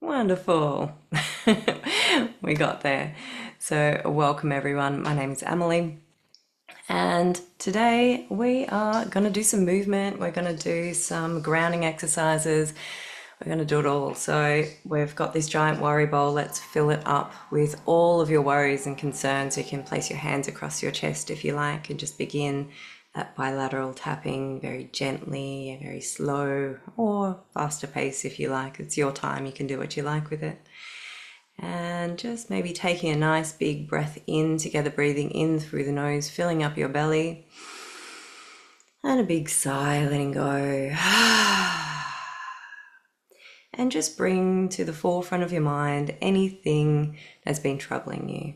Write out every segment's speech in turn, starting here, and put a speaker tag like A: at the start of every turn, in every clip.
A: Wonderful. We got there. So, welcome everyone. My name is Emily, and today we are going to do some movement. We're going to do some grounding exercises. We're going to do it all. So, we've got this giant worry bowl. Let's fill it up with all of your worries and concerns. You can place your hands across your chest if you like and just begin that bilateral tapping very gently, very slow, or faster pace if you like. It's your time, you can do what you like with it. And just maybe taking a nice big breath in together, breathing in through the nose, filling up your belly. And a big sigh, letting go. And just bring to the forefront of your mind anything that's been troubling you,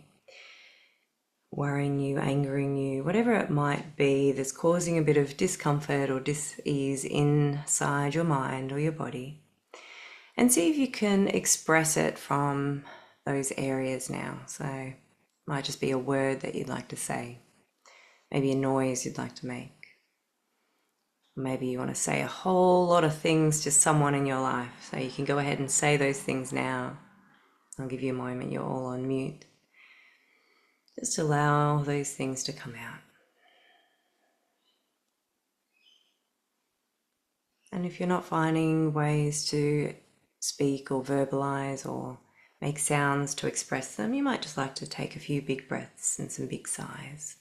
A: worrying you, angering you, whatever it might be that's causing a bit of discomfort or dis-ease inside your mind or your body. And see if you can express it from those areas now. So it might just be a word that you'd like to say, maybe a noise you'd like to make. Maybe you want to say a whole lot of things to someone in your life. So you can go ahead and say those things now. I'll give you a moment, you're all on mute. Just allow those things to come out. And if you're not finding ways to speak or verbalize or make sounds to express them, you might just like to take a few big breaths and some big sighs.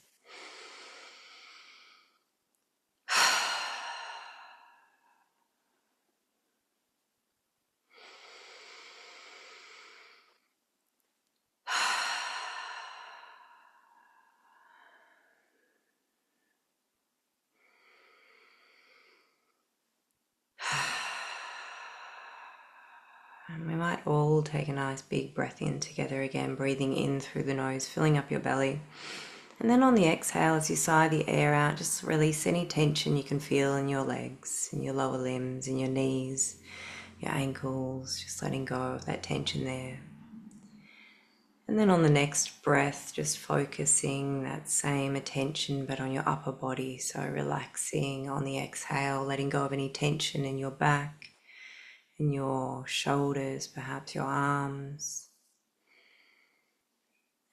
A: And we might all take a nice big breath in together again, breathing in through the nose, filling up your belly. And then on the exhale, as you sigh the air out, just release any tension you can feel in your legs, in your lower limbs, in your knees, your ankles, just letting go of that tension there. And then on the next breath, just focusing that same attention but on your upper body. So relaxing on the exhale, letting go of any tension in your back, in your shoulders, perhaps your arms.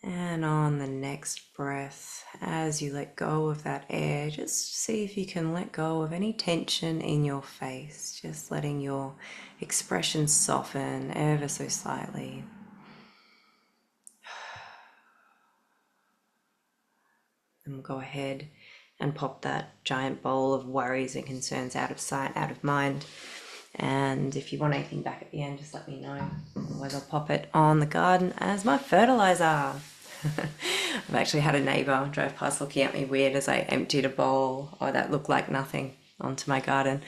A: And on the next breath, as you let go of that air, just see if you can let go of any tension in your face, just letting your expression soften ever so slightly. And we'll go ahead and pop that giant bowl of worries and concerns out of sight, out of mind. And if you want anything back at the end, just let me know. Otherwise, I'll pop it on the garden as my fertilizer. I've actually had a neighbour drive past looking at me weird as I emptied a bowl, that looked like nothing, onto my garden.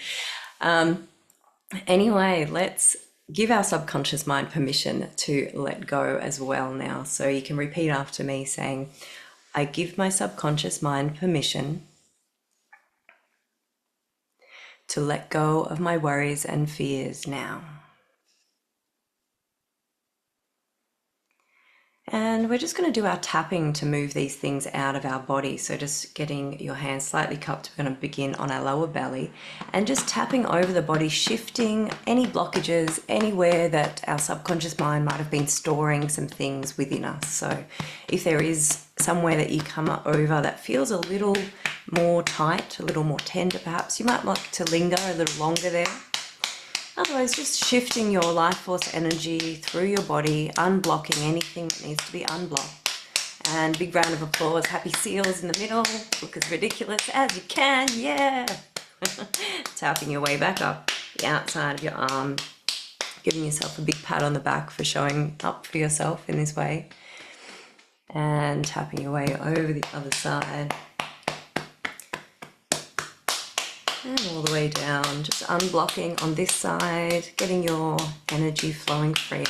A: Anyway, let's give our subconscious mind permission to let go as well now. So you can repeat after me saying, I give my subconscious mind permission to let go of my worries and fears now. And we're just going to do our tapping to move these things out of our body. So just getting your hands slightly cupped, we're going to begin on our lower belly and just tapping over the body, shifting any blockages, anywhere that our subconscious mind might have been storing some things within us. So if there is somewhere that you come over that feels a little more tight, a little more tender perhaps, you might like to linger a little longer there. Otherwise, just shifting your life force energy through your body, unblocking anything that needs to be unblocked. And big round of applause, happy seals in the middle, look as ridiculous as you can, yeah! Tapping your way back up the outside of your arm, giving yourself a big pat on the back for showing up for yourself in this way. And tapping your way over the other side. And all the way down, just unblocking on this side, getting your energy flowing freer.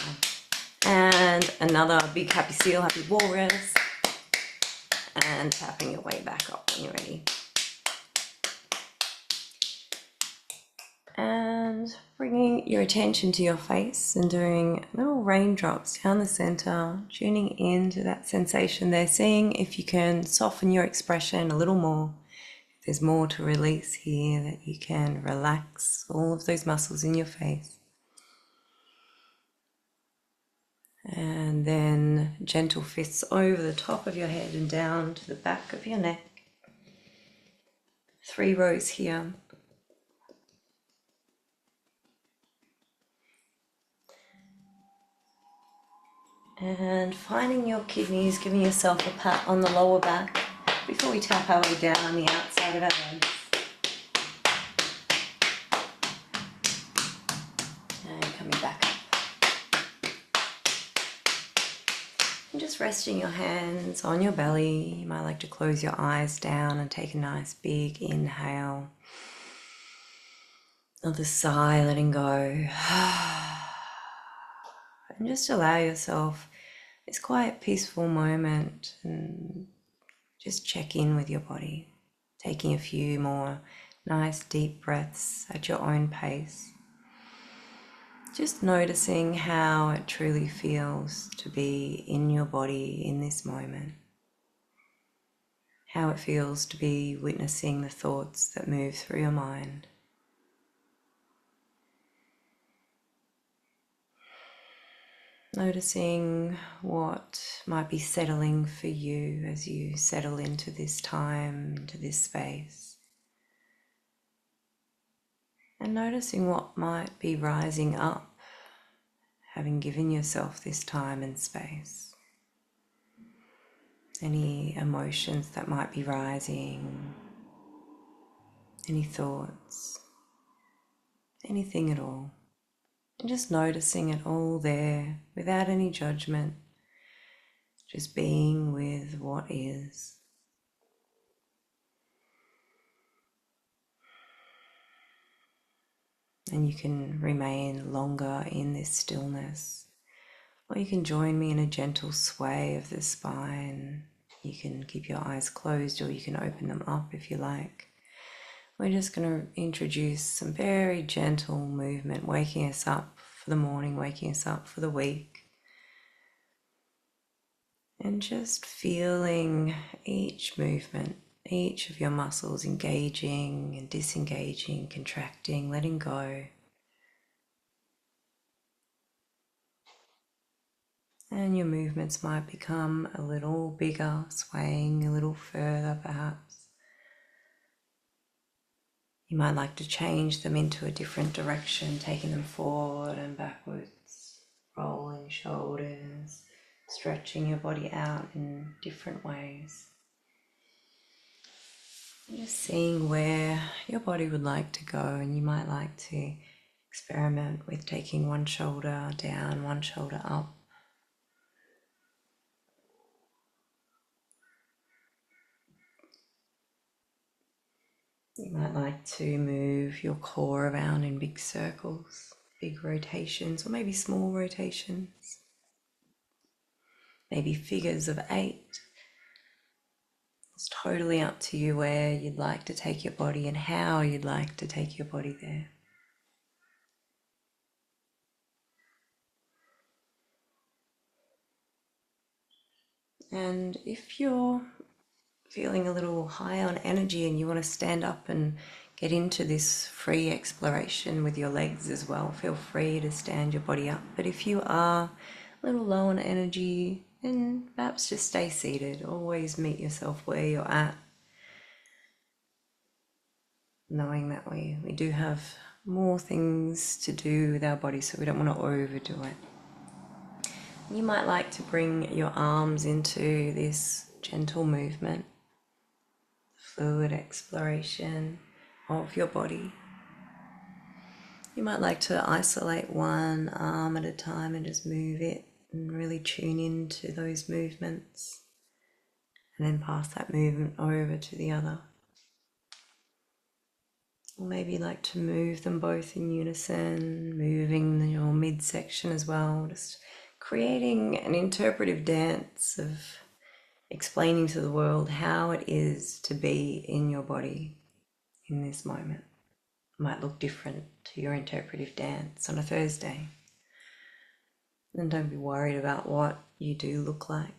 A: And another big happy seal, happy walrus. And tapping your way back up when you're ready. And bringing your attention to your face and doing little raindrops down the center, tuning into that sensation there, seeing if you can soften your expression a little more. There's more to release here, that you can relax all of those muscles in your face. And then gentle fists over the top of your head and down to the back of your neck. 3 rows here. And finding your kidneys, giving yourself a pat on the lower back before we tap our way down on the outside of our legs. And coming back up. And just resting your hands on your belly. You might like to close your eyes down and take a nice big inhale. Another sigh, letting go. And just allow yourself this quiet, peaceful moment and just check in with your body, taking a few more nice deep breaths at your own pace. Just noticing how it truly feels to be in your body in this moment. How it feels to be witnessing the thoughts that move through your mind. Noticing what might be settling for you as you settle into this time, into this space. And noticing what might be rising up, having given yourself this time and space. Any emotions that might be rising, any thoughts, anything at all. And just noticing it all there without any judgment, just being with what is. And you can remain longer in this stillness, or you can join me in a gentle sway of the spine. You can keep your eyes closed or you can open them up if you like. We're just going to introduce some very gentle movement, waking us up for the morning, waking us up for the week. And just feeling each movement, each of your muscles engaging and disengaging, contracting, letting go. And your movements might become a little bigger, swaying a little further perhaps. You might like to change them into a different direction, taking them forward and backwards, rolling shoulders, stretching your body out in different ways. Just seeing where your body would like to go, and you might like to experiment with taking one shoulder down, one shoulder up. You might like to move your core around in big circles, big rotations, or maybe small rotations. Maybe figures of 8. It's totally up to you where you'd like to take your body and how you'd like to take your body there. And if you're feeling a little high on energy and you want to stand up and get into this free exploration with your legs as well, feel free to stand your body up. But if you are a little low on energy, then perhaps just stay seated. Always meet yourself where you're at, knowing that we do have more things to do with our body, so we don't want to overdo it. You might like to bring your arms into this gentle movement, fluid exploration of your body. You might like to isolate one arm at a time and just move it and really tune into those movements, and then pass that movement over to the other. Or maybe you like to move them both in unison, moving your midsection as well, just creating an interpretive dance of explaining to the world how it is to be in your body in this moment. It might look different to your interpretive dance on a Thursday. And don't be worried about what you do look like.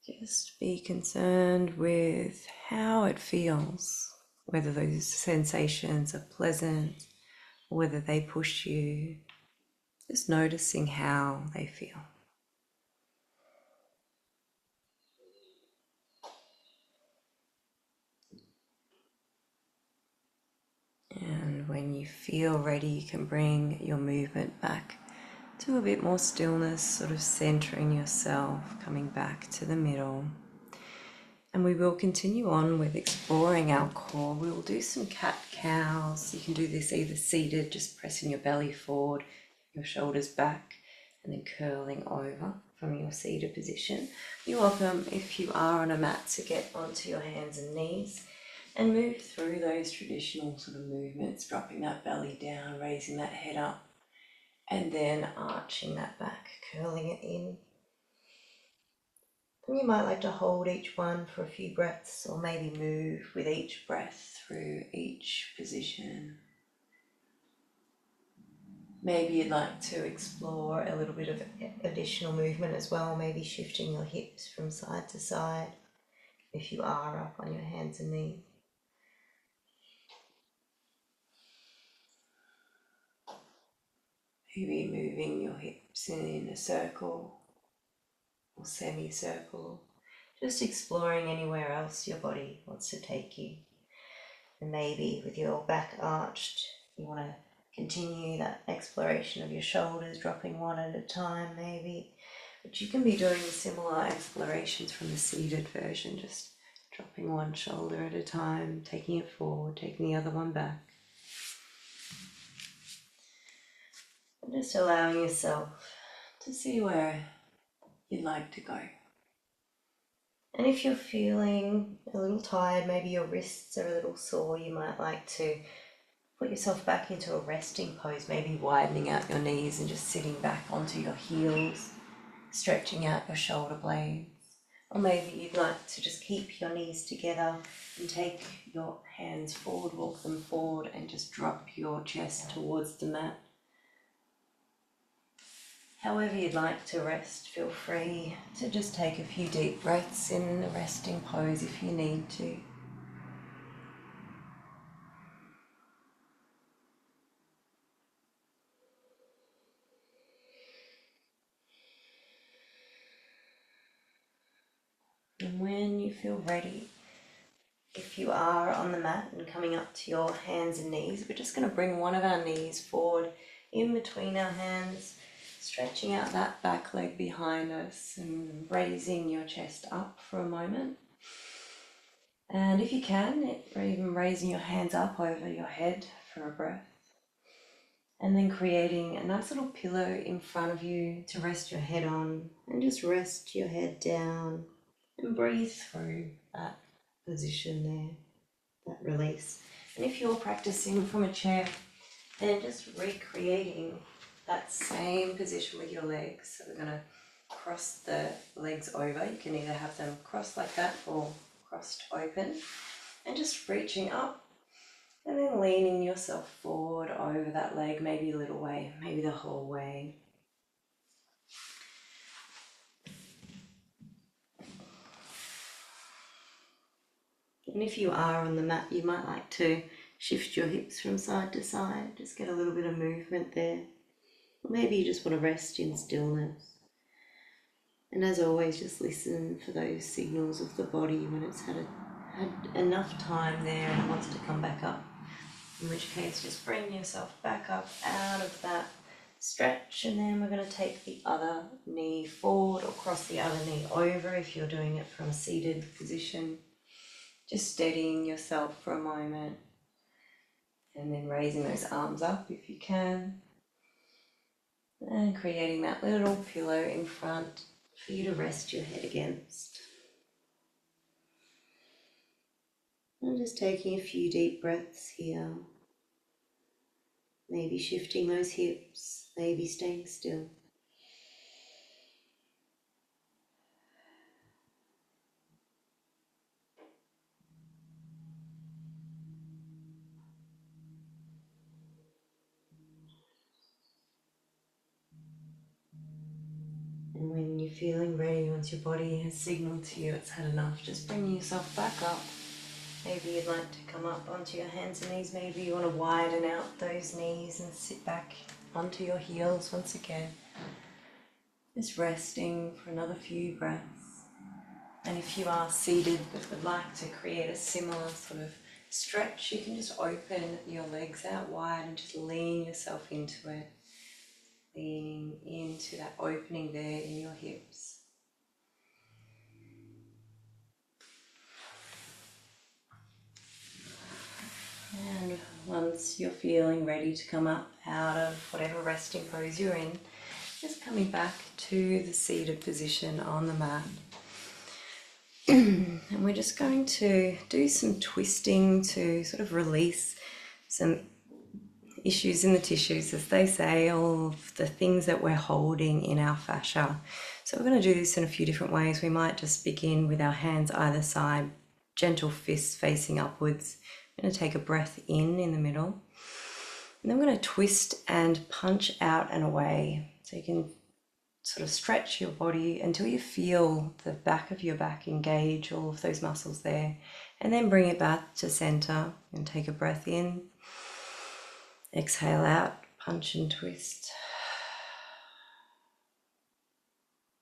A: Just be concerned with how it feels, whether those sensations are pleasant or whether they push you. Just noticing how they feel. And when you feel ready, you can bring your movement back to a bit more stillness, sort of centering yourself, coming back to the middle. And we will continue on with exploring our core. We will do some cat-cows. You can do this either seated, just pressing your belly forward, your shoulders back, and then curling over from your seated position. You're welcome, if you are on a mat, to get onto your hands and knees and move through those traditional sort of movements, dropping that belly down, raising that head up, and then arching that back, curling it in. And you might like to hold each one for a few breaths, or maybe move with each breath through each position. Maybe you'd like to explore a little bit of additional movement as well, maybe shifting your hips from side to side if you are up on your hands and knees. Maybe moving your hips in a circle or semicircle, just exploring anywhere else your body wants to take you. And maybe with your back arched, you want to continue that exploration of your shoulders, dropping one at a time maybe. But you can be doing similar explorations from the seated version, just dropping one shoulder at a time, taking it forward, taking the other one back. And just allowing yourself to see where you'd like to go. And if you're feeling a little tired, maybe your wrists are a little sore, you might like to put yourself back into a resting pose, maybe widening out your knees and just sitting back onto your heels, stretching out your shoulder blades. Or maybe you'd like to just keep your knees together and take your hands forward, walk them forward, and just drop your chest towards the mat. However you'd like to rest, feel free to just take a few deep breaths in the resting pose if you need to. And when you feel ready, if you are on the mat and coming up to your hands and knees, we're just going to bring one of our knees forward in between our hands, stretching out that back leg behind us and raising your chest up for a moment. And if you can, even raising your hands up over your head for a breath. And then creating a nice little pillow in front of you to rest your head on, and just rest your head down and breathe through that position there, that release. And if you're practicing from a chair, then just recreating that same position with your legs. So we're going to cross the legs over. You can either have them crossed like that or crossed open, and just reaching up and then leaning yourself forward over that leg, maybe a little way, maybe the whole way. And if you are on the mat, you might like to shift your hips from side to side, just get a little bit of movement there. Or maybe you just want to rest in stillness. And as always, just listen for those signals of the body when it's had enough time there and wants to come back up. In which case, just bring yourself back up out of that stretch, and then we're going to take the other knee forward or cross the other knee over if you're doing it from a seated position. Just steadying yourself for a moment, and then raising those arms up if you can, and creating that little pillow in front for you to rest your head against. And just taking a few deep breaths here. Maybe shifting those hips, maybe staying still. And when you're feeling ready, once your body has signaled to you it's had enough, just bring yourself back up. Maybe you'd like to come up onto your hands and knees. Maybe you want to widen out those knees and sit back onto your heels once again. Just resting for another few breaths. And if you are seated but would like to create a similar sort of stretch, you can just open your legs out wide and just lean yourself into it. Leaning into that opening there in your hips. And once you're feeling ready to come up out of whatever resting pose you're in, just coming back to the seated position on the mat. And we're just going to do some twisting to sort of release some issues in the tissues, as they say, all of the things that we're holding in our fascia. So we're going to do this in a few different ways. We might just begin with our hands either side, gentle fists facing upwards. I'm going to take a breath in the middle. And then we're going to twist and punch out and away. So you can sort of stretch your body until you feel the back of your back engage, all of those muscles there. And then bring it back to center and take a breath in. Exhale out, punch and twist.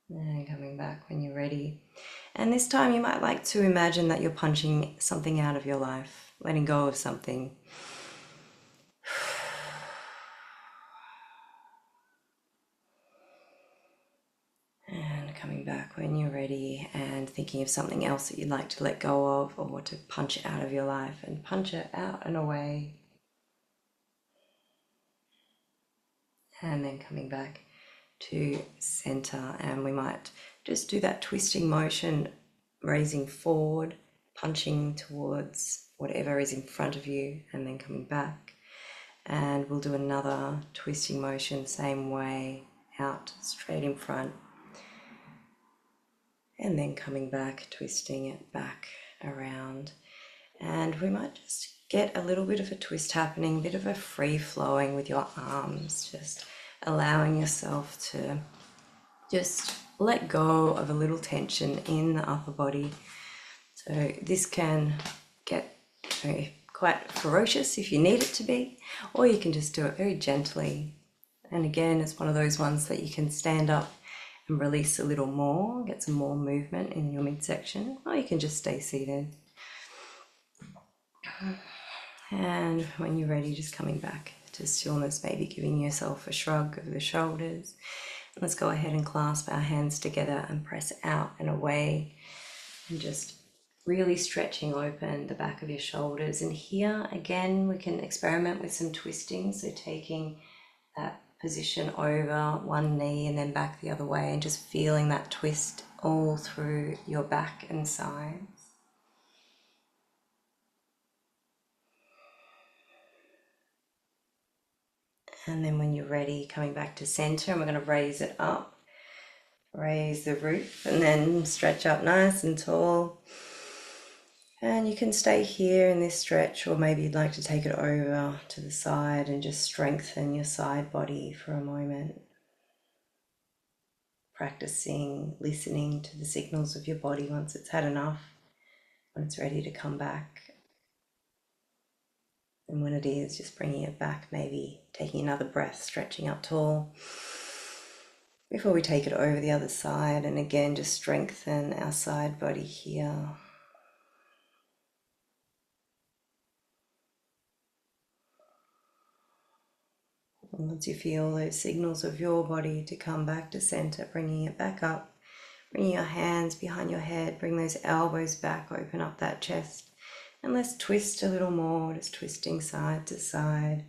A: And coming back when you're ready. And this time you might like to imagine that you're punching something out of your life, letting go of something. And coming back when you're ready and thinking of something else that you'd like to let go of or to punch out of your life, and punch it out and away. And then coming back to center, and we might just do that twisting motion, raising forward, punching towards whatever is in front of you, and then coming back. And we'll do another twisting motion, same way, out straight in front, and then coming back, twisting it back around. And we might just get a little bit of a twist happening, a bit of a free flowing with your arms, just allowing yourself to just let go of a little tension in the upper body. So this can get quite ferocious if you need it to be, or you can just do it very gently. And again, it's one of those ones that you can stand up and release a little more, get some more movement in your midsection, or you can just stay seated. And when you're ready, just coming back to stillness, maybe giving yourself a shrug of the shoulders. Let's go ahead and clasp our hands together and press out and away, and just really stretching open the back of your shoulders. And here again, we can experiment with some twisting. So taking that position over one knee and then back the other way, and just feeling that twist all through your back and sides. And then when you're ready, coming back to center, and we're going to raise it up, raise the roof, and then stretch up nice and tall. And you can stay here in this stretch, or maybe you'd like to take it over to the side and just strengthen your side body for a moment. Practicing listening to the signals of your body once it's had enough, when it's ready to come back. And when it is, just bringing it back, maybe taking another breath, stretching up tall before we take it over the other side. And again, just strengthen our side body here. And once you feel those signals of your body to come back to center, bringing it back up, bringing your hands behind your head, bring those elbows back, open up that chest. And let's twist a little more, just twisting side to side.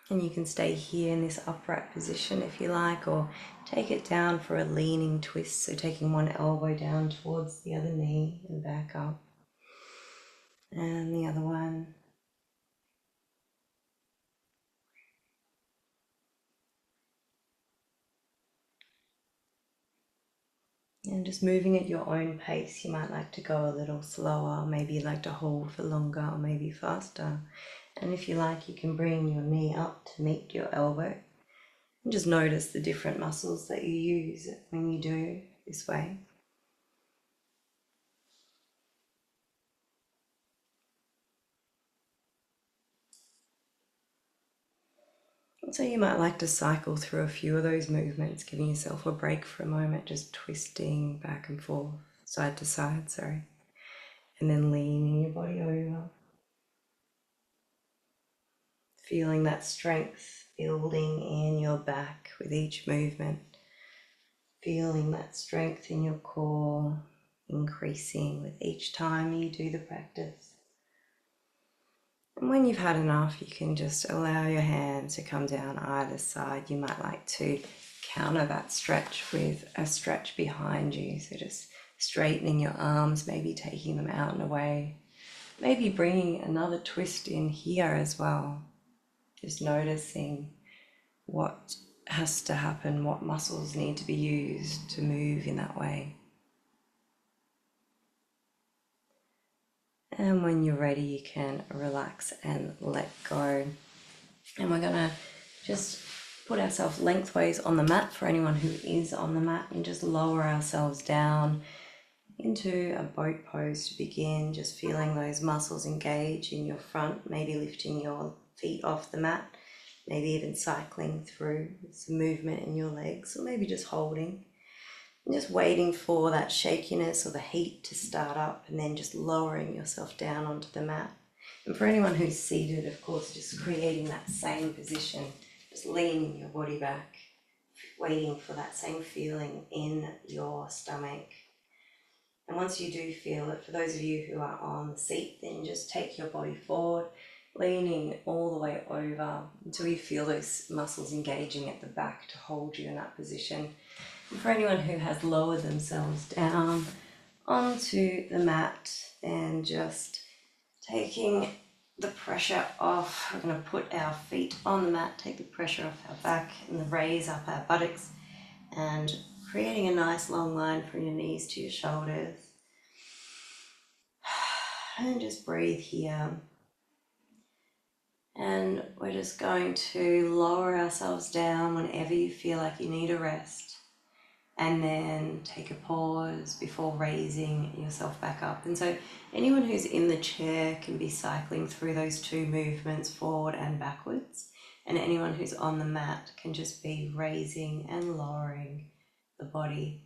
A: And you can stay here in this upright position if you like, or take it down for a leaning twist. So taking one elbow down towards the other knee and back up. And the other one. And just moving at your own pace. You might like to go a little slower, maybe you'd like to hold for longer, or maybe faster. And if you like, you can bring your knee up to meet your elbow. And just notice the different muscles that you use when you do this way. And so you might like to cycle through a few of those movements, giving yourself a break for a moment, just twisting back and forth, side to side, sorry. And then leaning your body over. Feeling that strength building in your back with each movement. Feeling that strength in your core increasing with each time you do the practice. And when you've had enough, you can just allow your hands to come down either side. You might like to counter that stretch with a stretch behind you. So just straightening your arms, maybe taking them out and away. Maybe bringing another twist in here as well. Just noticing what has to happen, what muscles need to be used to move in that way. And when you're ready, you can relax and let go. And we're going to just put ourselves lengthways on the mat for anyone who is on the mat, and just lower ourselves down into a boat pose to begin. Just feeling those muscles engage in your front, maybe lifting your feet off the mat, maybe even cycling through some movement in your legs, or maybe just holding. And just waiting for that shakiness or the heat to start up, and then just lowering yourself down onto the mat. And for anyone who's seated, of course, just creating that same position, just leaning your body back, waiting for that same feeling in your stomach. And once you do feel it, for those of you who are on the seat, then just take your body forward, leaning all the way over until you feel those muscles engaging at the back to hold you in that position. And for anyone who has lowered themselves down onto the mat, and just taking the pressure off, we're going to put our feet on the mat, take the pressure off our back and raise up our buttocks, and creating a nice long line from your knees to your shoulders. And just breathe here. And we're just going to lower ourselves down whenever you feel like you need a rest. And then take a pause before raising yourself back up. And so anyone who's in the chair can be cycling through those two movements, forward and backwards. And anyone who's on the mat can just be raising and lowering the body.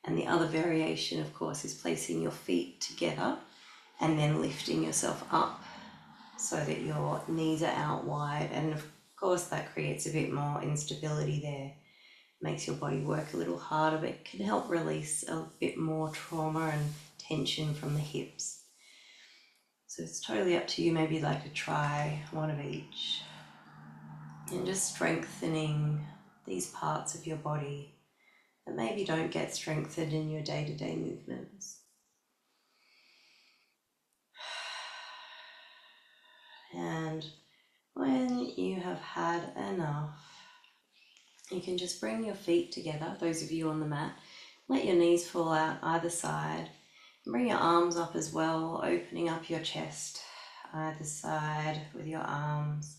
A: And the other variation, of course, is placing your feet together and then lifting yourself up so that your knees are out wide. And of course, that creates a bit more instability there. Makes your body work a little harder, but can help release a bit more trauma and tension from the hips. So it's totally up to you. Maybe you'd like to try one of each. And just strengthening these parts of your body that maybe don't get strengthened in your day-to-day movements. And when you have had enough, you can just bring your feet together, those of you on the mat. Let your knees fall out either side. Bring your arms up as well, opening up your chest either side with your arms.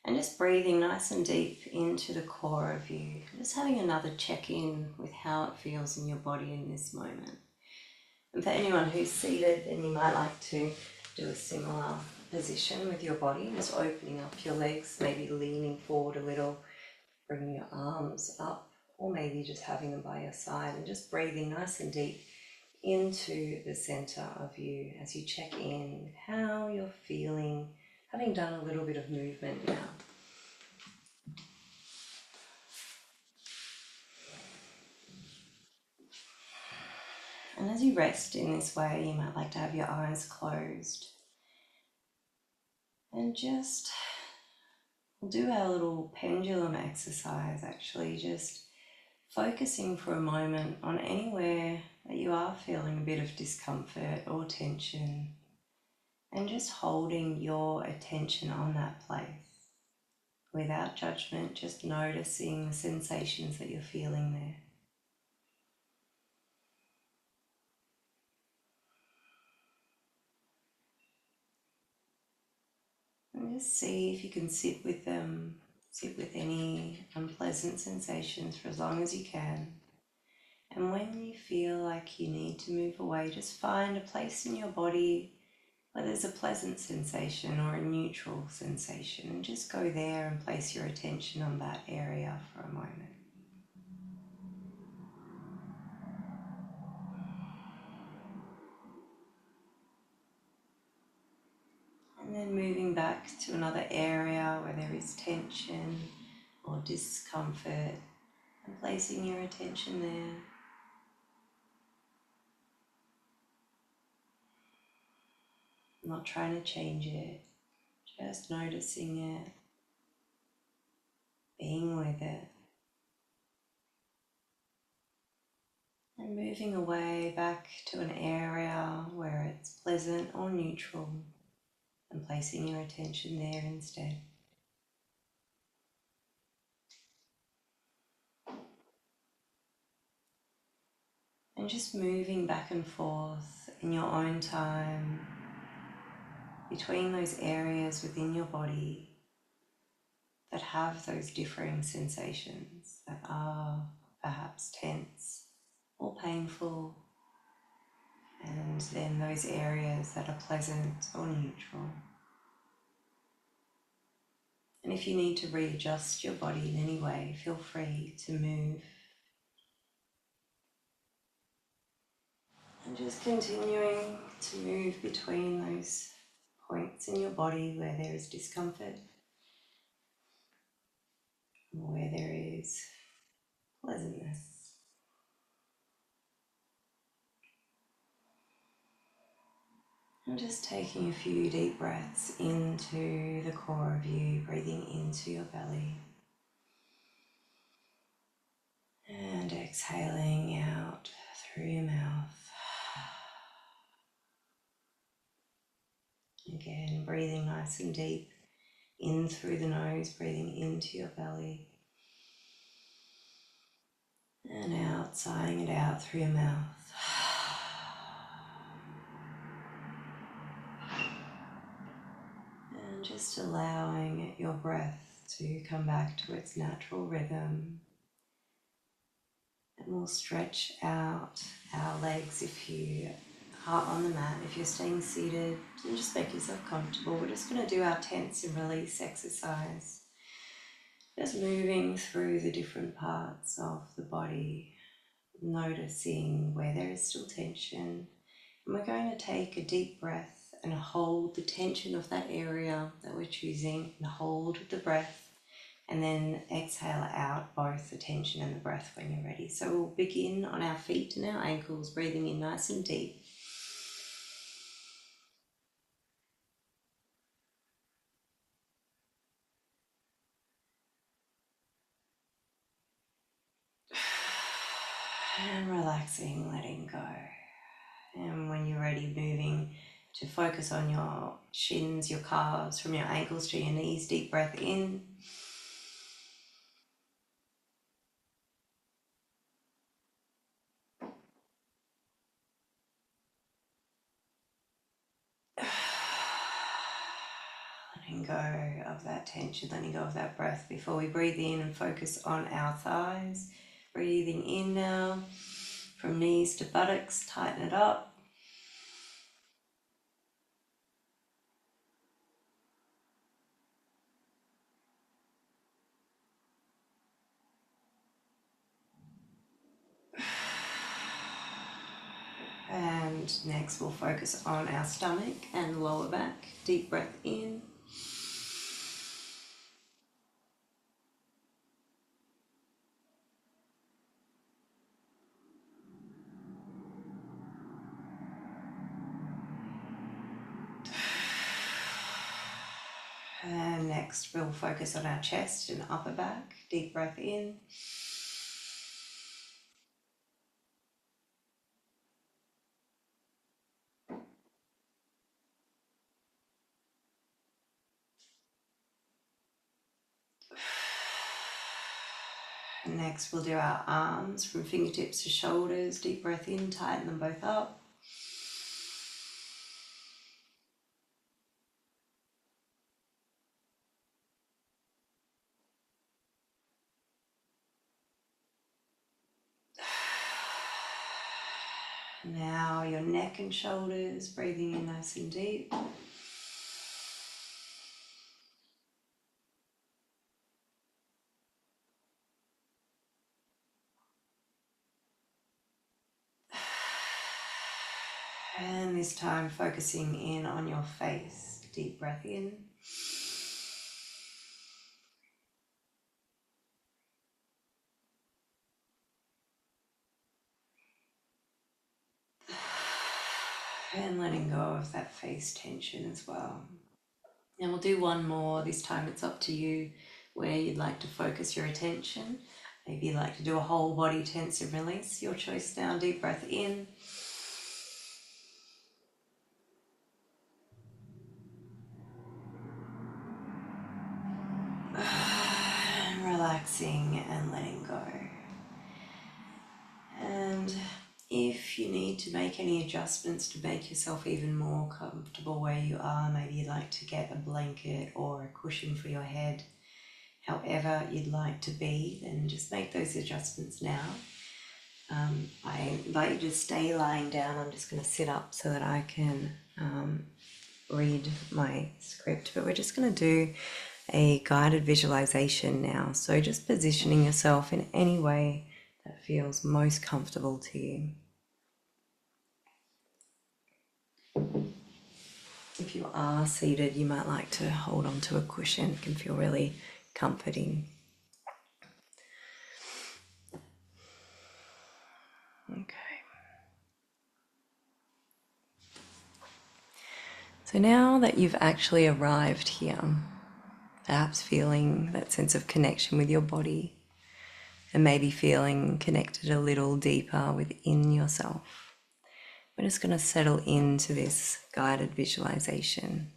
A: And just breathing nice and deep into the core of you. Just having another check-in with how it feels in your body in this moment. And for anyone who's seated, then you might like to do a similar position with your body. Just opening up your legs, maybe leaning forward a little. Bringing your arms up, or maybe just having them by your side, and just breathing nice and deep into the center of you as you check in with how you're feeling, having done a little bit of movement now. And as you rest in this way, you might like to have your eyes closed. And just we'll do our little pendulum exercise, actually, just focusing for a moment on anywhere that you are feeling a bit of discomfort or tension, and just holding your attention on that place without judgment, just noticing the sensations that you're feeling there. And just see if you can sit with them, sit with any unpleasant sensations for as long as you can. And when you feel like you need to move away, just find a place in your body whether there's a pleasant sensation or a neutral sensation, and just go there and place your attention on that area for a moment. And then moving back to another area where there is tension or discomfort, and placing your attention there. Not trying to change it, just noticing it, being with it, and moving away back to an area where it's pleasant or neutral, and placing your attention there instead. And just moving back and forth in your own time between those areas within your body that have those differing sensations, that are perhaps tense or painful, and then those areas that are pleasant or neutral. And if you need to readjust your body in any way, feel free to move. And just continuing to move between those points in your body where there is discomfort, where there is pleasantness. And just taking a few deep breaths into the core of you, breathing into your belly. And exhaling out through your mouth. Again, breathing nice and deep in through the nose, breathing into your belly. And out, sighing it out through your mouth. And just allowing your breath to come back to its natural rhythm. And we'll stretch out our legs if you are on the mat. If you're staying seated, then just make yourself comfortable. We're just going to do our tense and release exercise. Just moving through the different parts of the body, noticing where there is still tension. And we're going to take a deep breath and hold the tension of that area that we're choosing, and hold the breath. And then exhale out both the tension and the breath when you're ready. So we'll begin on our feet and our ankles, breathing in nice and deep. And relaxing, letting go. And when you're ready, moving to focus on your shins, your calves, from your ankles to your knees. Deep breath in. Letting go of that tension, letting go of that breath before we breathe in and focus on our thighs. Breathing in now, from knees to buttocks, tighten it up. And next we'll focus on our stomach and lower back. Deep breath in. And next we'll focus on our chest and upper back. Deep breath in. And next we'll do our arms from fingertips to shoulders. Deep breath in, tighten them both up. Now your neck and shoulders, breathing in nice and deep. And this time focusing in on your face. Deep breath in. And letting go of that face tension as well. And we'll do one more. This time it's up to you where you'd like to focus your attention. Maybe you'd like to do a whole body tense and release. Your choice now. Deep breath in. Relaxing and letting go. And if you need to make any adjustments to make yourself even more comfortable where you are, maybe you'd like to get a blanket or a cushion for your head, however you'd like to be, then just make those adjustments now. I invite you to stay lying down. I'm just going to sit up so that I can read my script, but we're just going to do a guided visualization now. So just positioning yourself in any way that feels most comfortable to you. If you are seated, you might like to hold on to a cushion. It can feel really comforting. Okay. So now that you've actually arrived here, perhaps feeling that sense of connection with your body and maybe feeling connected a little deeper within yourself, we're just going to settle into this guided visualization,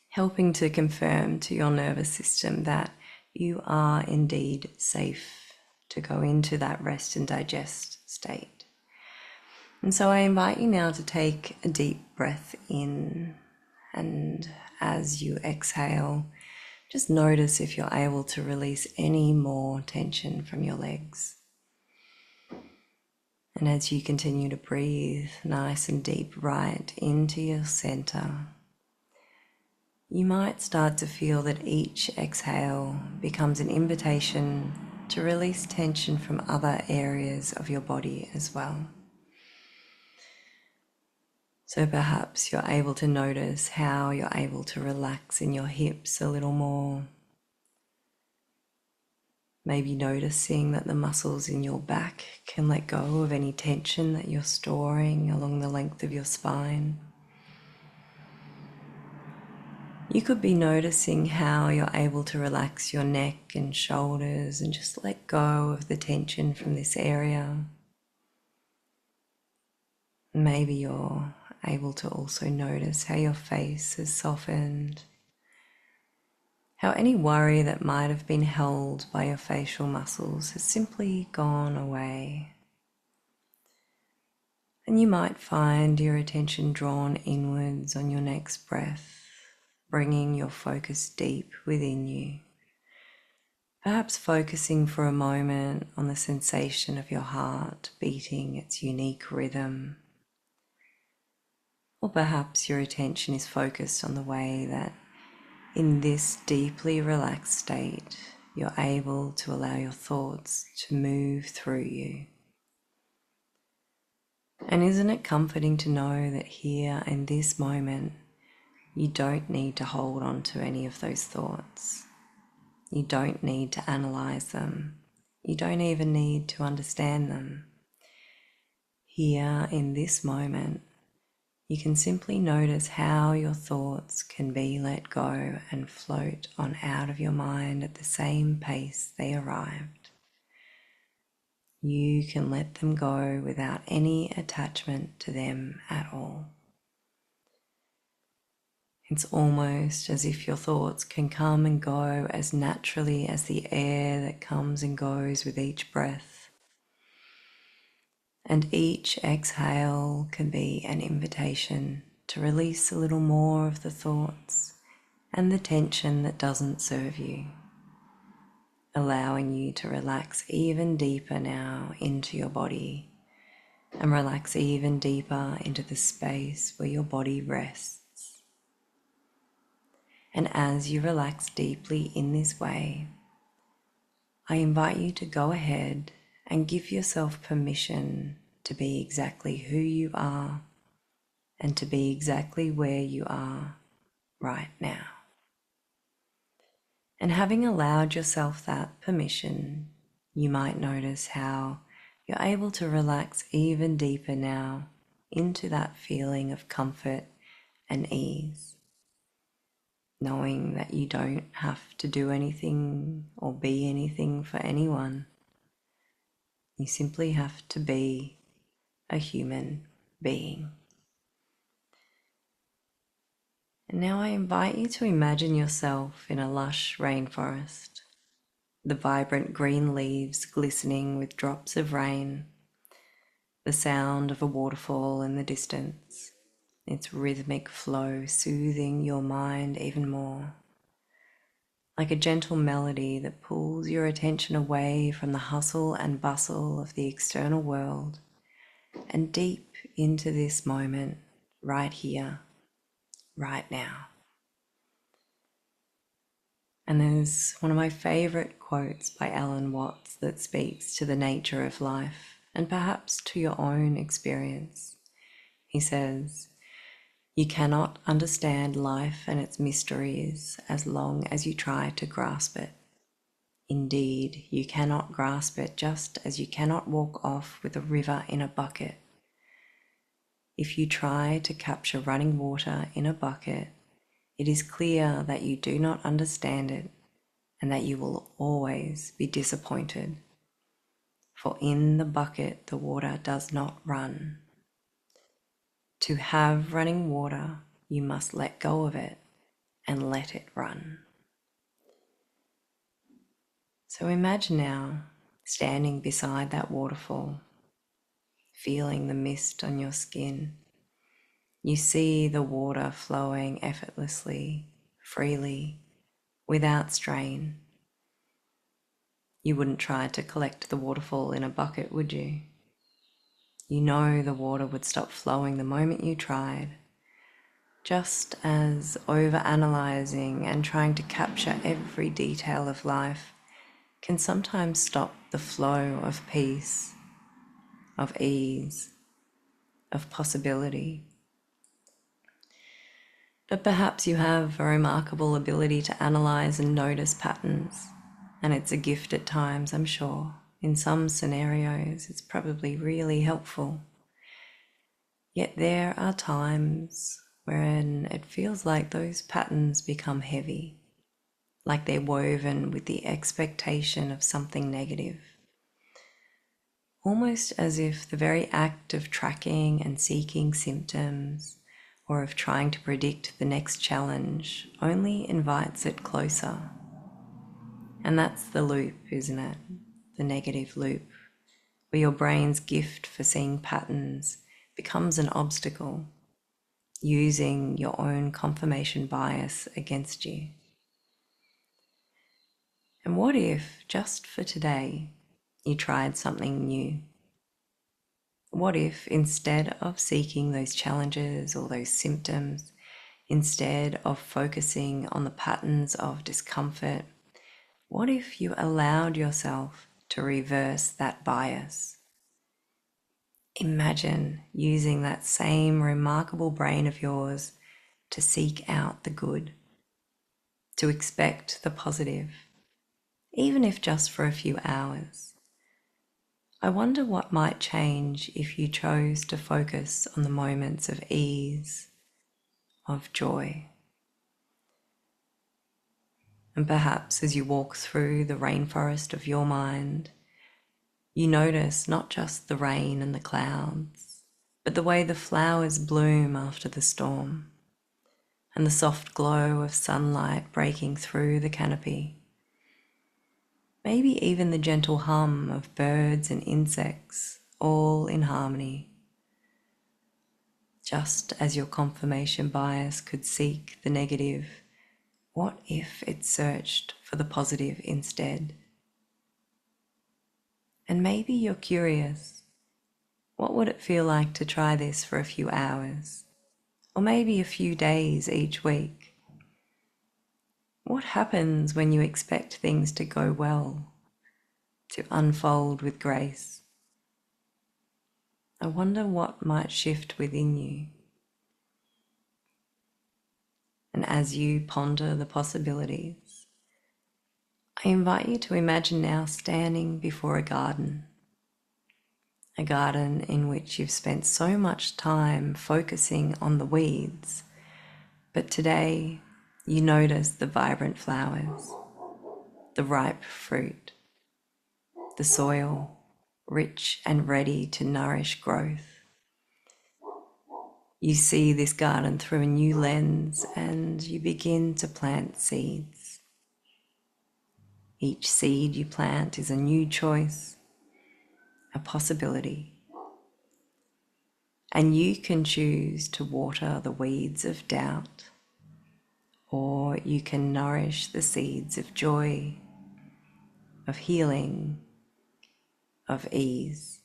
A: helping to confirm to your nervous system that you are indeed safe to go into that rest and digest state. And so I invite you now to take a deep breath in, and as you exhale, just notice if you're able to release any more tension from your legs. And as you continue to breathe nice and deep right into your center, you might start to feel that each exhale becomes an invitation to release tension from other areas of your body as well. So perhaps you're able to notice how you're able to relax in your hips a little more. Maybe noticing that the muscles in your back can let go of any tension that you're storing along the length of your spine. You could be noticing how you're able to relax your neck and shoulders and just let go of the tension from this area. Maybe you're able to also notice how your face has softened, how any worry that might have been held by your facial muscles has simply gone away. And you might find your attention drawn inwards on your next breath, bringing your focus deep within you. Perhaps focusing for a moment on the sensation of your heart beating its unique rhythm. Or perhaps your attention is focused on the way that in this deeply relaxed state, you're able to allow your thoughts to move through you. And isn't it comforting to know that here in this moment, you don't need to hold on to any of those thoughts. You don't need to analyze them. You don't even need to understand them. Here in this moment, you can simply notice how your thoughts can be let go and float on out of your mind at the same pace they arrived. You can let them go without any attachment to them at all. It's almost as if your thoughts can come and go as naturally as the air that comes and goes with each breath. And each exhale can be an invitation to release a little more of the thoughts and the tension that doesn't serve you, allowing you to relax even deeper now into your body and relax even deeper into the space where your body rests. And as you relax deeply in this way, I invite you to go ahead and give yourself permission to be exactly who you are and to be exactly where you are right now. And having allowed yourself that permission, you might notice how you're able to relax even deeper now into that feeling of comfort and ease, knowing that you don't have to do anything or be anything for anyone. You simply have to be a human being. And now I invite you to imagine yourself in a lush rainforest, the vibrant green leaves glistening with drops of rain, the sound of a waterfall in the distance, its rhythmic flow soothing your mind even more, like a gentle melody that pulls your attention away from the hustle and bustle of the external world and deep into this moment, right here, right now. And there's one of my favorite quotes by Alan Watts that speaks to the nature of life and perhaps to your own experience. He says, "You cannot understand life and its mysteries as long as you try to grasp it. Indeed, you cannot grasp it just as you cannot walk off with a river in a bucket. If you try to capture running water in a bucket, it is clear that you do not understand it and that you will always be disappointed. For in the bucket the water does not run. To have running water, you must let go of it and let it run." So imagine now standing beside that waterfall, feeling the mist on your skin. You see the water flowing effortlessly, freely, without strain. You wouldn't try to collect the waterfall in a bucket, would you? You know the water would stop flowing the moment you tried. Just as over-analyzing and trying to capture every detail of life can sometimes stop the flow of peace, of ease, of possibility. But perhaps you have a remarkable ability to analyze and notice patterns, and it's a gift at times, I'm sure. In some scenarios, it's probably really helpful. Yet there are times when it feels like those patterns become heavy, like they're woven with the expectation of something negative. Almost as if the very act of tracking and seeking symptoms or of trying to predict the next challenge only invites it closer. And that's the loop, isn't it? The negative loop, where your brain's gift for seeing patterns becomes an obstacle, using your own confirmation bias against you. And what if, just for today, you tried something new? What if instead of seeking those challenges or those symptoms, instead of focusing on the patterns of discomfort, what if you allowed yourself to reverse that bias? Imagine using that same remarkable brain of yours to seek out the good, to expect the positive, even if just for a few hours. I wonder what might change if you chose to focus on the moments of ease, of joy. And perhaps as you walk through the rainforest of your mind, you notice not just the rain and the clouds, but the way the flowers bloom after the storm, and the soft glow of sunlight breaking through the canopy. Maybe even the gentle hum of birds and insects, all in harmony. Just as your confirmation bias could seek the negative, what if it searched for the positive instead? And maybe you're curious, What would it feel like to try this for a few hours, or maybe a few days each week? What happens when you expect things to go well, to unfold with grace? I wonder what might shift within you. And as you ponder the possibilities, I invite you to imagine now standing before a garden in which you've spent so much time focusing on the weeds, but today you notice the vibrant flowers, the ripe fruit, the soil, rich and ready to nourish growth. You see this garden through a new lens and you begin to plant seeds. Each seed you plant is a new choice, a possibility. And you can choose to water the weeds of doubt, or you can nourish the seeds of joy, of healing, of ease.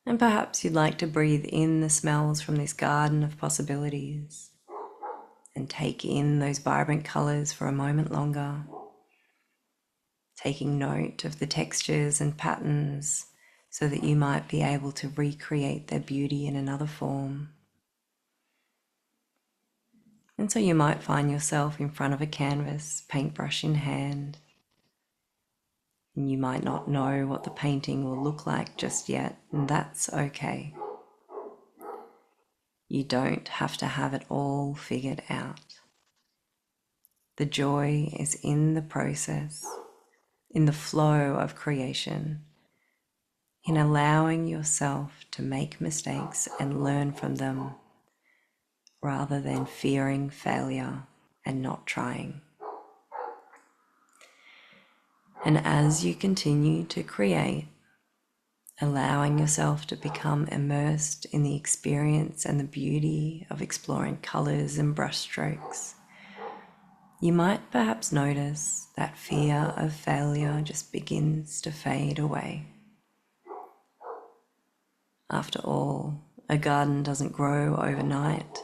A: And perhaps you'd like to breathe in the smells from this garden of possibilities and take in those vibrant colors for a moment longer, taking note of the textures and patterns so that you might be able to recreate their beauty in another form. And so you might find yourself in front of a canvas, paintbrush in hand, and you might not know what the painting will look like just yet, and that's okay. You don't have to have it all figured out. The joy is in the process, in the flow of creation, in allowing yourself to make mistakes and learn from them, rather than fearing failure and not trying. And as you continue to create, allowing yourself to become immersed in the experience and the beauty of exploring colors and brushstrokes, you might perhaps notice that fear of failure just begins to fade away. After all, a garden doesn't grow overnight,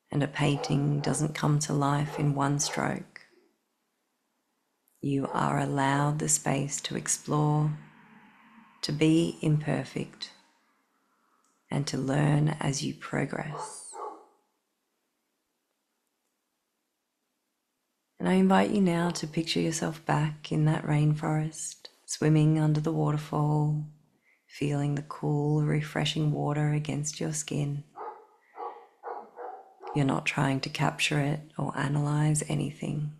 A: and a painting doesn't come to life in one stroke. You are allowed the space to explore, to be imperfect, and to learn as you progress. And I invite you now to picture yourself back in that rainforest, swimming under the waterfall, feeling the cool, refreshing water against your skin. You're not trying to capture it or analyze anything,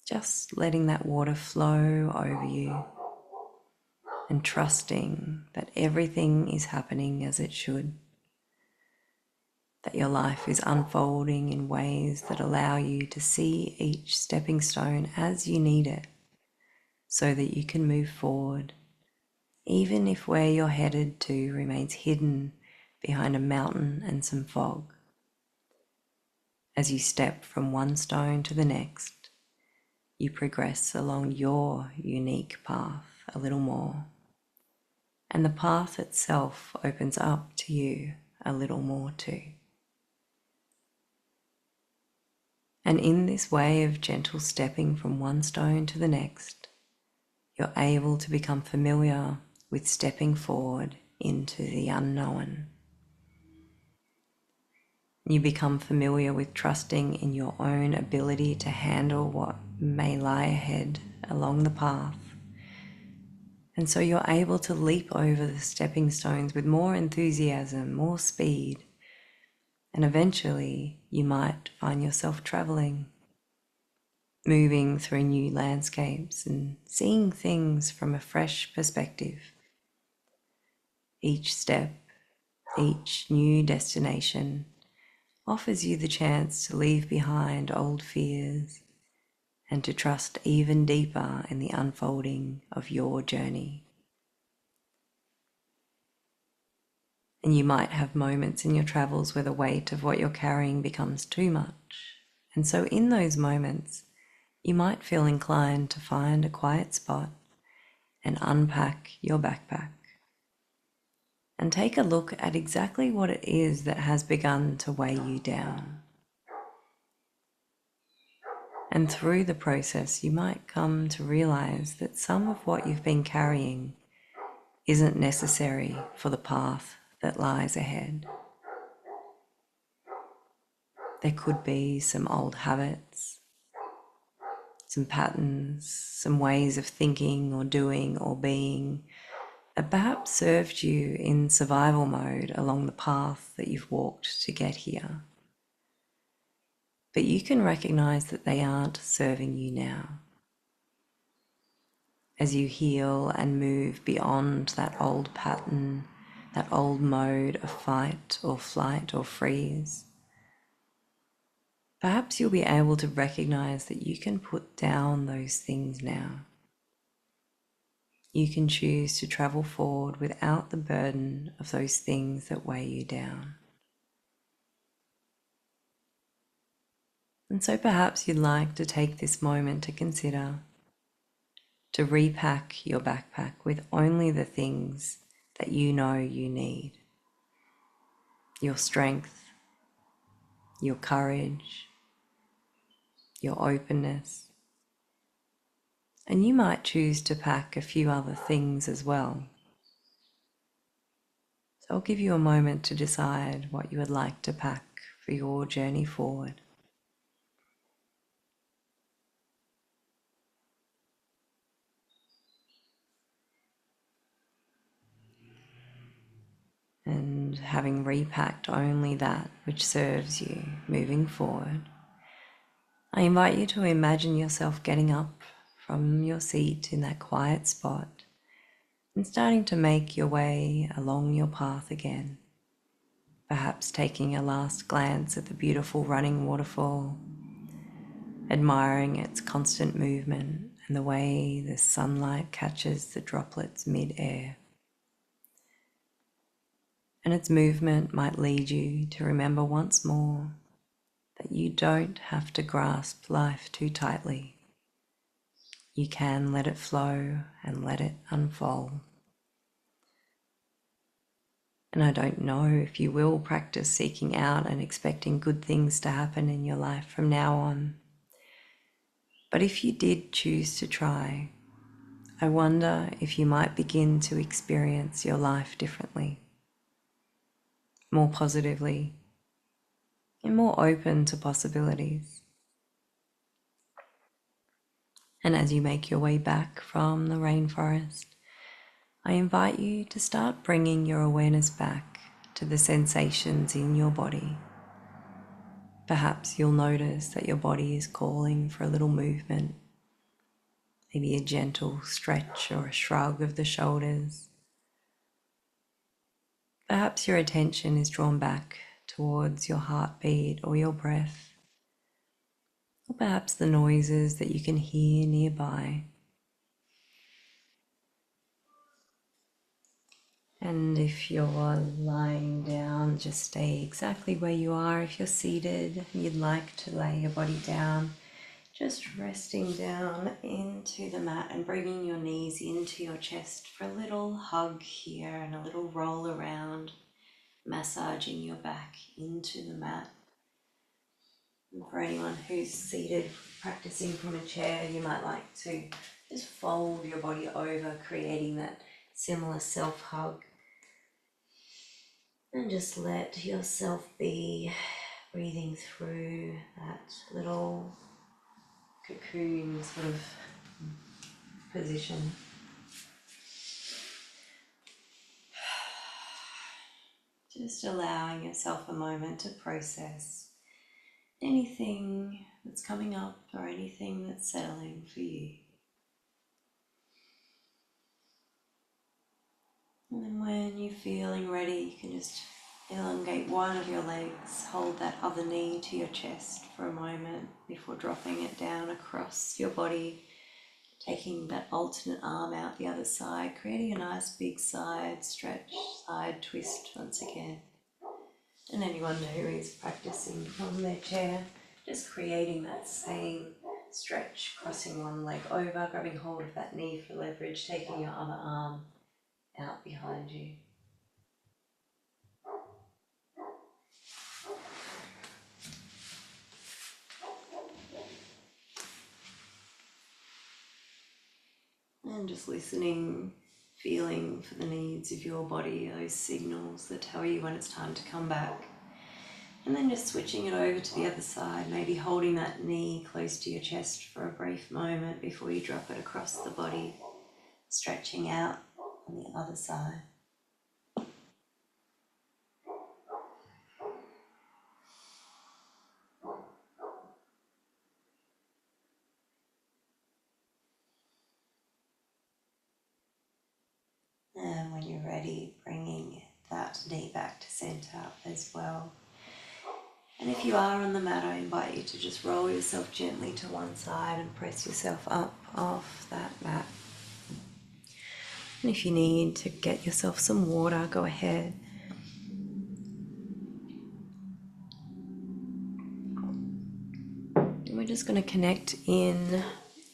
A: just letting that water flow over you and trusting that everything is happening as it should, that your life is unfolding in ways that allow you to see each stepping stone as you need it, so that you can move forward, even if where you're headed to remains hidden behind a mountain and some fog. As you step from one stone to the next, you progress along your unique path a little more, and the path itself opens up to you a little more too. And in this way of gentle stepping from one stone to the next, you're able to become familiar with stepping forward into the unknown. You become familiar with trusting in your own ability to handle what may lie ahead along the path. And so you're able to leap over the stepping stones with more enthusiasm, more speed, and eventually you might find yourself traveling, moving through new landscapes and seeing things from a fresh perspective. Each step, each new destination offers you the chance to leave behind old fears and to trust even deeper in the unfolding of your journey. And you might have moments in your travels where the weight of what you're carrying becomes too much. And so in those moments, you might feel inclined to find a quiet spot and unpack your backpack. And take a look at exactly what it is that has begun to weigh you down. And through the process, you might come to realize that some of what you've been carrying isn't necessary for the path that lies ahead. There could be some old habits, some patterns, some ways of thinking or doing or being that perhaps served you in survival mode along the path that you've walked to get here. But you can recognize that they aren't serving you now. As you heal and move beyond that old pattern, that old mode of fight or flight or freeze, perhaps you'll be able to recognize that you can put down those things now. You can choose to travel forward without the burden of those things that weigh you down. And so perhaps you'd like to take this moment to consider to repack your backpack with only the things that you know you need. Your strength, your courage, your openness. And you might choose to pack a few other things as well. So I'll give you a moment to decide what you would like to pack for your journey forward. And having repacked only that which serves you moving forward, I invite you to imagine yourself getting up from your seat in that quiet spot and starting to make your way along your path again, perhaps taking a last glance at the beautiful running waterfall, admiring its constant movement and the way the sunlight catches the droplets mid-air. And its movement might lead you to remember once more that you don't have to grasp life too tightly. You can let it flow and let it unfold. And I don't know if you will practice seeking out and expecting good things to happen in your life from now on. But if you did choose to try, I wonder if you might begin to experience your life differently, more positively, and more open to possibilities. And as you make your way back from the rainforest, I invite you to start bringing your awareness back to the sensations in your body. Perhaps you'll notice that your body is calling for a little movement, maybe a gentle stretch or a shrug of the shoulders. Perhaps your attention is drawn back towards your heartbeat or your breath, or perhaps the noises that you can hear nearby. And if you're lying down, just stay exactly where you are. If you're seated and you'd like to lay your body down, just resting down into the mat and bringing your knees into your chest for a little hug here and a little roll around, massaging your back into the mat. And for anyone who's seated, practicing from a chair, you might like to just fold your body over, creating that similar self-hug. And just let yourself be, breathing through that little cocoon sort of position. Just allowing yourself a moment to process anything that's coming up or anything that's settling for you. And then when you're feeling ready, you can just elongate one of your legs, hold that other knee to your chest for a moment before dropping it down across your body, taking that alternate arm out the other side, creating a nice big side stretch, side twist once again. And anyone who is practicing from their chair, just creating that same Stretch, crossing one leg over, grabbing hold of that knee for leverage, taking your other arm out behind you. And just listening, feeling for the needs of your body, those signals that tell you when it's time to come back. And then just switching it over to the other side, maybe holding that knee close to your chest for a brief moment before you drop it across the body, stretching out on the other side. And when you're ready, bringing that knee back to center as well. And if you are on the mat, I invite you to just roll yourself gently to one side and press yourself up off that mat. And if you need to get yourself some water, go ahead. And we're just going to connect in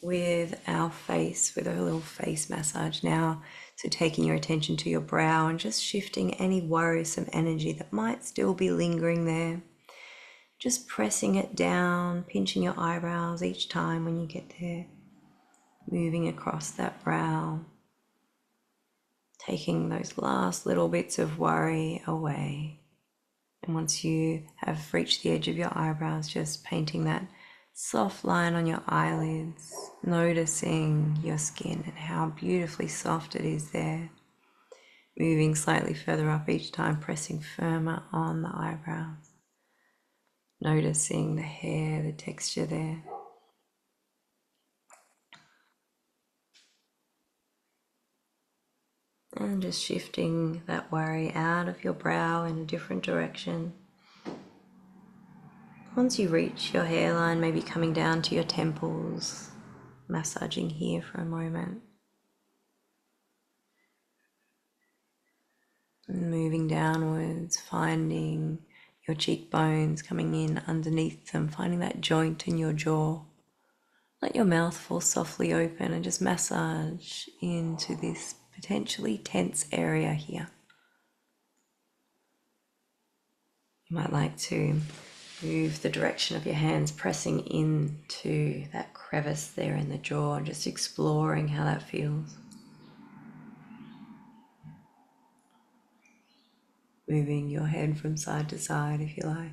A: with our face, with a little face massage now. So taking your attention to your brow and just shifting any worrisome energy that might still be lingering there. Just pressing it down, pinching your eyebrows each time when you get there. Moving across that brow. Taking those last little bits of worry away. And once you have reached the edge of your eyebrows, just painting that soft line on your eyelids, noticing your skin and how beautifully soft it is there. Moving slightly further up each time, pressing firmer on the eyebrows. Noticing the hair, the texture there. And just shifting that worry out of your brow in a different direction. Once you reach your hairline, maybe coming down to your temples, massaging here for a moment. And moving downwards, finding your cheekbones coming in underneath them, finding that joint in your jaw. Let your mouth fall softly open and just massage into this potentially tense area here. You might like to move the direction of your hands, pressing into that crevice there in the jaw, just exploring how that feels. Moving your head from side to side if you like.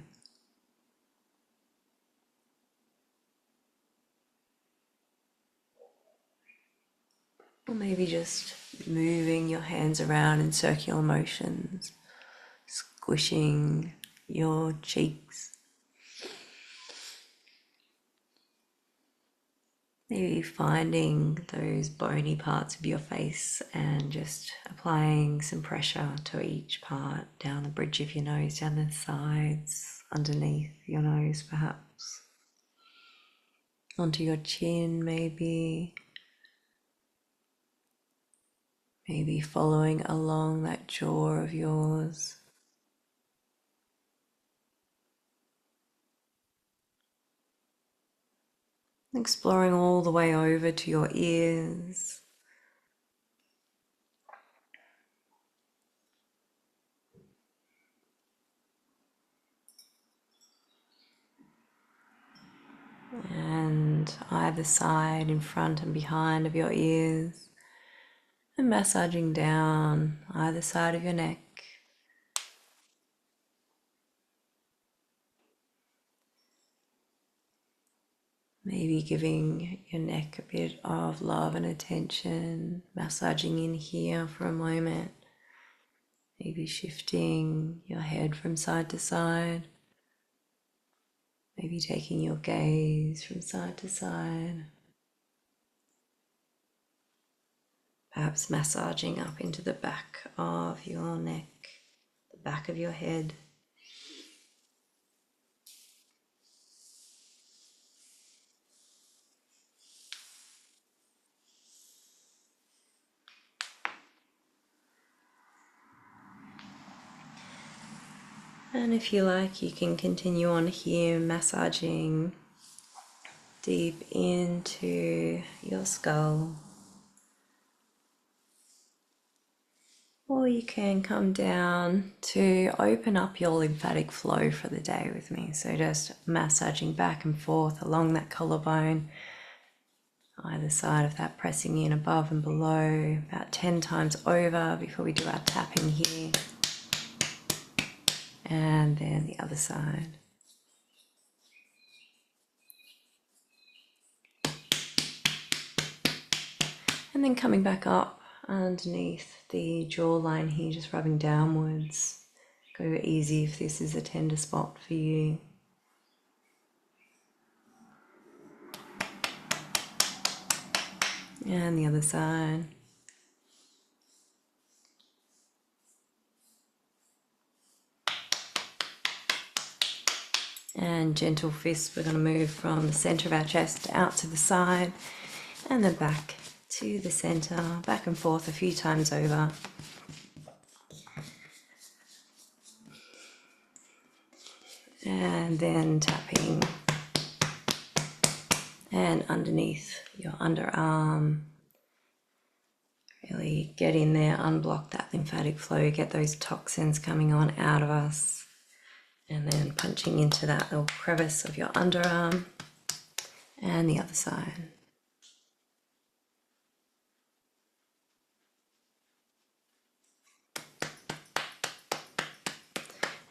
A: Or maybe just moving your hands around in circular motions, squishing your cheeks. Maybe finding those bony parts of your face and just applying some pressure to each part, down the bridge of your nose, down the sides, underneath your nose perhaps, onto your chin maybe following along that jaw of yours. Exploring all the way over to your ears. And either side, in front and behind of your ears. And massaging down either side of your neck. Maybe giving your neck a bit of love and attention, massaging in here for a moment. Maybe shifting your head from side to side. Maybe taking your gaze from side to side. Perhaps massaging up into the back of your neck, the back of your head. And if you like, you can continue on here massaging deep into your skull. Or you can come down to open up your lymphatic flow for the day with me. So just massaging back and forth along that collarbone, either side of that, pressing in above and below, about 10 times over before we do our tapping here. And then the other side. And then coming back up underneath the jawline here, just rubbing downwards. Go easy if this is a tender spot for you. And the other side. And gentle fists, we're going to move from the center of our chest out to the side and then back to the center, back and forth a few times over. And then tapping. And underneath your underarm. Really get in there, unblock that lymphatic flow, get those toxins coming on out of us. And then punching into that little crevice of your underarm and the other side.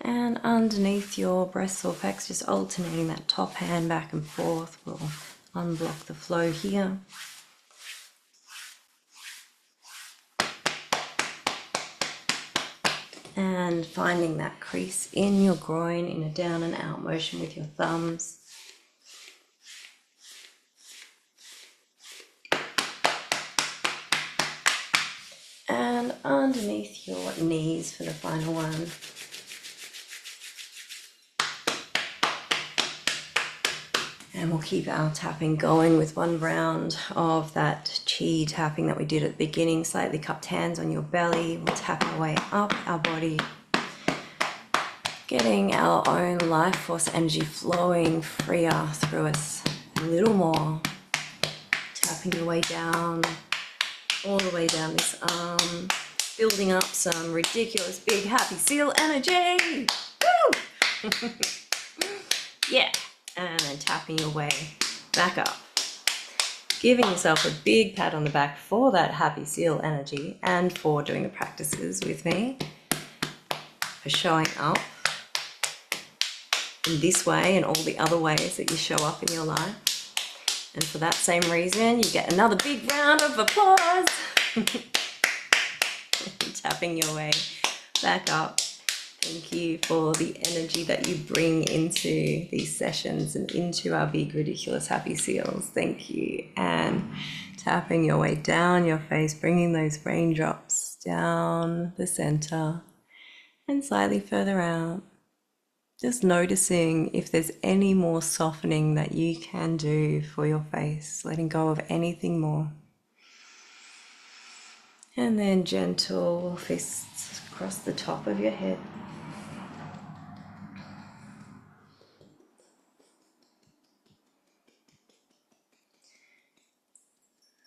A: And underneath your breasts or pecs, just alternating that top hand back and forth. We'll unblock the flow here. And finding that crease in your groin in a down and out motion with your thumbs. And underneath your knees for the final one. And we'll keep our tapping going with one round of that chi tapping that we did at the beginning. Slightly cupped hands on your belly. We'll tap our way up our body. Getting our own life force energy flowing freer through us a little more. Tapping your way down, all the way down this arm. Building up some ridiculous big happy seal energy. Woo! Yeah. And then tapping your way back up. Giving yourself a big pat on the back for that happy seal energy and for doing the practices with me. For showing up in this way and all the other ways that you show up in your life. And for that same reason, you get another big round of applause. Tapping your way back up. Thank you for the energy that you bring into these sessions and into our big, ridiculous happy seals. Thank you. And tapping your way down your face, bringing those raindrops down the center and slightly further out. Just noticing if there's any more softening that you can do for your face, letting go of anything more. And then gentle fists across the top of your head.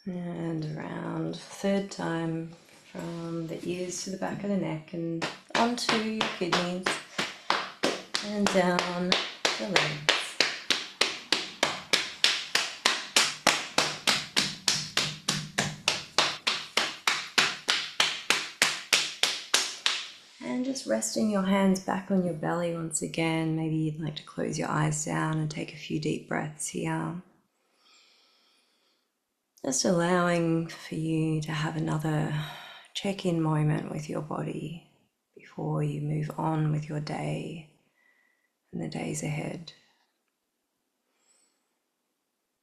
A: And around, third time, from the ears to the back of the neck and onto your kidneys and down the legs. And just resting your hands back on your belly once again. Maybe you'd like to close your eyes down and take a few deep breaths here. Just allowing for you to have another check-in moment with your body before you move on with your day and the days ahead.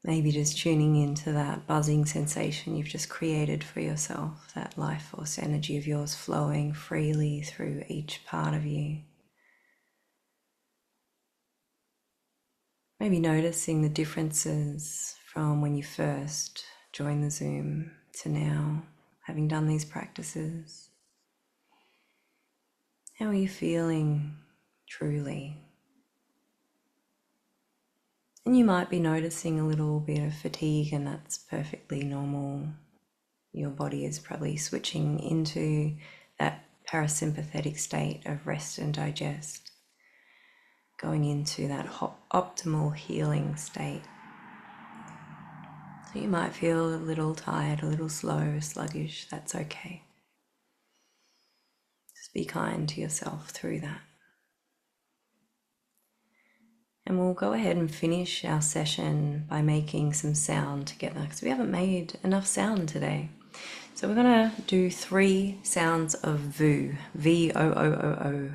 A: Maybe just tuning into that buzzing sensation you've just created for yourself, that life force energy of yours flowing freely through each part of you. Maybe noticing the differences from when you first joined the Zoom to now, having done these practices. How are you feeling truly? And you might be noticing a little bit of fatigue, and that's perfectly normal. Your body is probably switching into that parasympathetic state of rest and digest, going into that optimal healing state. So you might feel a little tired, a little slow, sluggish. That's okay. Just be kind to yourself through that. And we'll go ahead and finish our session by making some sound together, because we haven't made enough sound today. So we're going to do 3 sounds of VOO, V-O-O-O-O.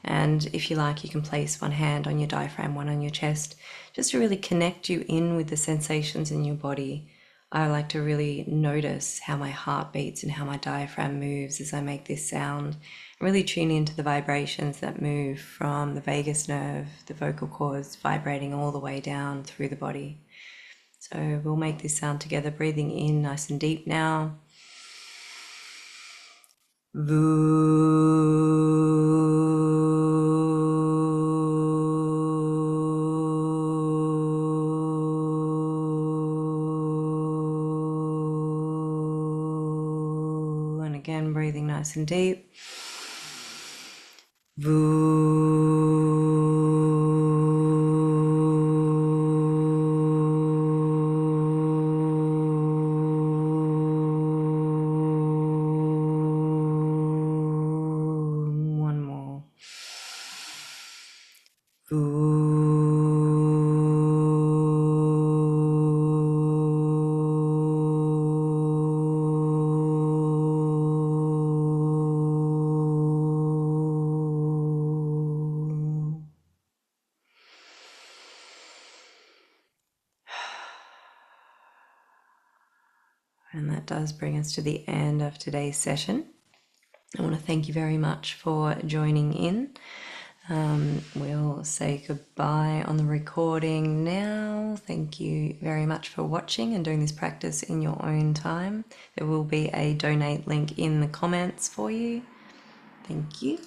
A: And if you like, you can place one hand on your diaphragm, one on your chest, just to really connect you in with the sensations in your body. I like to really notice how my heart beats and how my diaphragm moves as I make this sound. Really tune into the vibrations that move from the vagus nerve, the vocal cords, vibrating all the way down through the body. So we'll make this sound together, breathing in nice and deep now. And again, breathing nice and deep. One more. And that does bring us to the end of today's session. I want to thank you very much for joining in. We'll say goodbye on the recording now. Thank you very much for watching and doing this practice in your own time. There will be a donate link in the comments for you. Thank you.